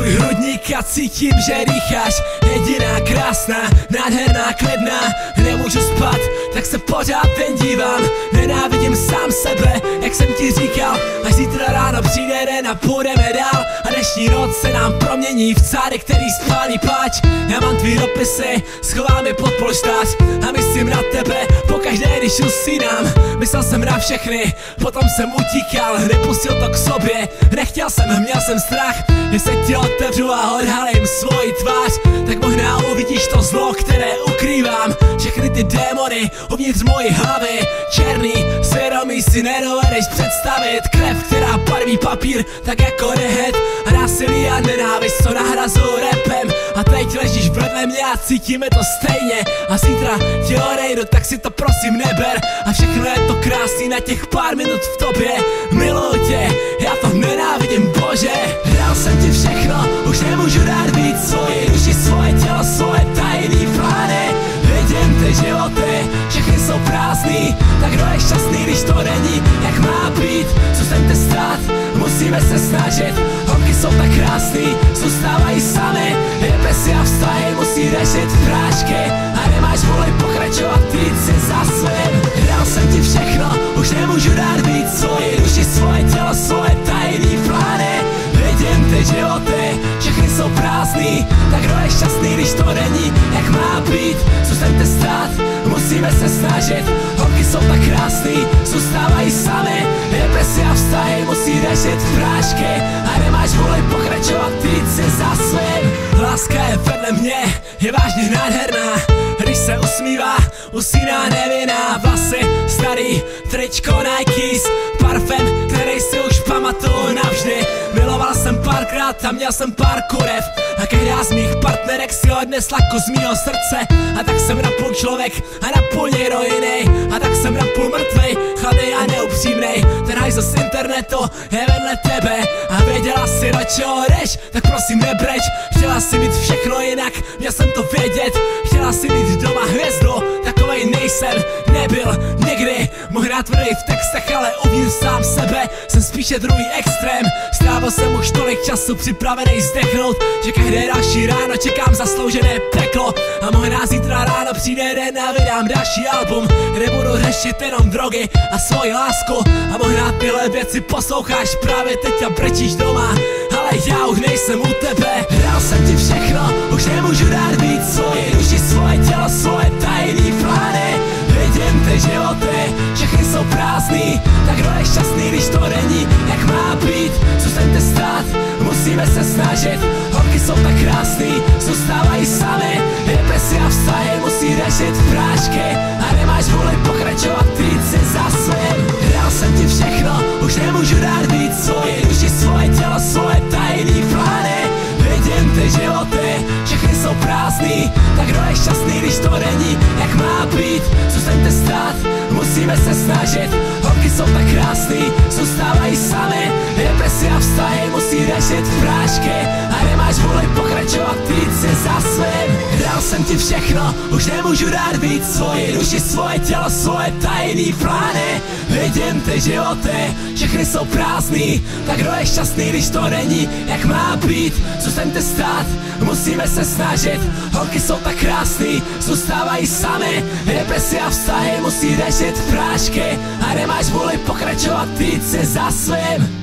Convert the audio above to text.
tvůj hrudník a cítím, že dýcháš. Jediná krásná, nádherná, klidná. Nemůžu spát, tak se pořád jen dívám. Nenávidím sám sebe, jak jsem ti říkal. Až zítra ráno přijde den a půjdeme dál. A dnešní noc se nám promění v cáry, který spálí pláč. Já mám tvý dopisy, schovám je pod polštář. A myslím na tebe, pokaždé když usínám. Myslel jsem na všechny, potom jsem utíkal. Nepustil to k sobě, nechtěl jsem, měl jsem strach, že se ti otevřu a odhalím svoji tvář. Tak možná uvidíš to zlo, které ukrývám. Všechny ty démony uvnitř mojí hlavy. Černý svědomí si nedovedeš představit. Krev, která barví papír, tak jako rehet. A násilí a nenávist, co nahrazují rapem. A teď ležíš vedle mě a cítíme to stejně. A zítra ti odejdu, tak si to prosím neber. A všechno je to krásný na těch pár minut v tobě. Miluji tě, já to nenávidím, bože. Dal jsem ti všechno, už nemůžu dát víc. Svoji duši, svoje tělo, svoje tajný plány. Vidím ty životy, všechny jsou prázdný. Tak kdo je šťastný, když to není, jak má být? Co jsem te stát, musíme se snažit. Holky jsou tak krásný, zůstávají sami. Depresi a vztahy musí řešit prášky. A nemáš vůli pokračovat, jít si za svým. Dal jsem ti všechno, už nemůžu dát víc. Svoji duši, svoje tělo, svoje tajný plány. Vidím ty životy, všechny jsou prázdný. Tak kdo je šťastný, když to není, jak má být? Co jsem te stát, musíme se snažit. Holky jsou tak krásný, zůstávají sami. Depresi a vztahy musí řešit prášky. A nemáš vůli pokračovat, jít si za svým. Láska je vedle mě, je vážně nádherná. Když se usmívá, usíná nevinná. Vlasy starý, tričko Nikes, parfém, který si už pamatuju navždy. Miloval jsem párkrát a měl jsem pár kurev. A každá z mých partnerek si odnesla kus mýho srdce. A tak jsem napůl člověk a napůl někdo jiný. A tak jsem napůl mrtvej, chladnej a neupřímnej. Ten hajzl z internetu je vedle tebe. A věděla si, do čeho jdeš, tak prosím nebreč. Chtěla si mít všechno jinak, měl jsem to vědět. Chtěla si mít doma hvězdu, takovej nejsem, nebyl nikdy. Možná tvrdý v textech, ale uvnitř sám sebe jsem spíše druhý extrém. Strávil jsem už tolik času připravený zdechnout, že každé další ráno čekám zasloužené peklo. A možná zítra ráno přijde den a vydám další album, kde budu řešit jenom drogy a svoji lásku. A možná tyhle věci posloucháš právě teď a brečíš doma, ale já už nejsem u tebe. Dal jsem ti všechno, už nemůžu dát víc. Svoji duši, svoje tělo, svoje tajný plány. Vidím ty životy, všechny jsou prázdný. Tak kdo je šťastný, když to není, jak má být? Co jsem te stát, musíme se snažit. Holky jsou tak krásný, zůstávají sami. Depresi a vztahy musí řešit prášky. A nemáš vůli pokračovat, jít si za svým. Dal jsem ti všechno, už nemůžu dát víc. Svoji duši, svoje tělo, svoje tajný plány. Vidím ty životy, všechny jsou prázdný. Tak kdo je šťastný, když to není, jak má být? Co jsem te stát, musíme se snažit. Holky jsou tak krásný, zůstávají sami. Depresi a vztahy musí řešit prášky. A nemáš vůli pokračovat, jít si za svým. Dal jsem ti všechno, už nemůžu dát víc. Svoji duši, svoje tělo, svoje tajný plány. Vidím ty životy, všechny jsou prázdný. Tak kdo je šťastný, když to není, jak má být? Co jsem te stát, musíme se snažit. Holky jsou tak krásný, zůstávají sami. Depresi a vztahy musí řešit prášky. A nemáš vůli pokračovat, jít si za svým.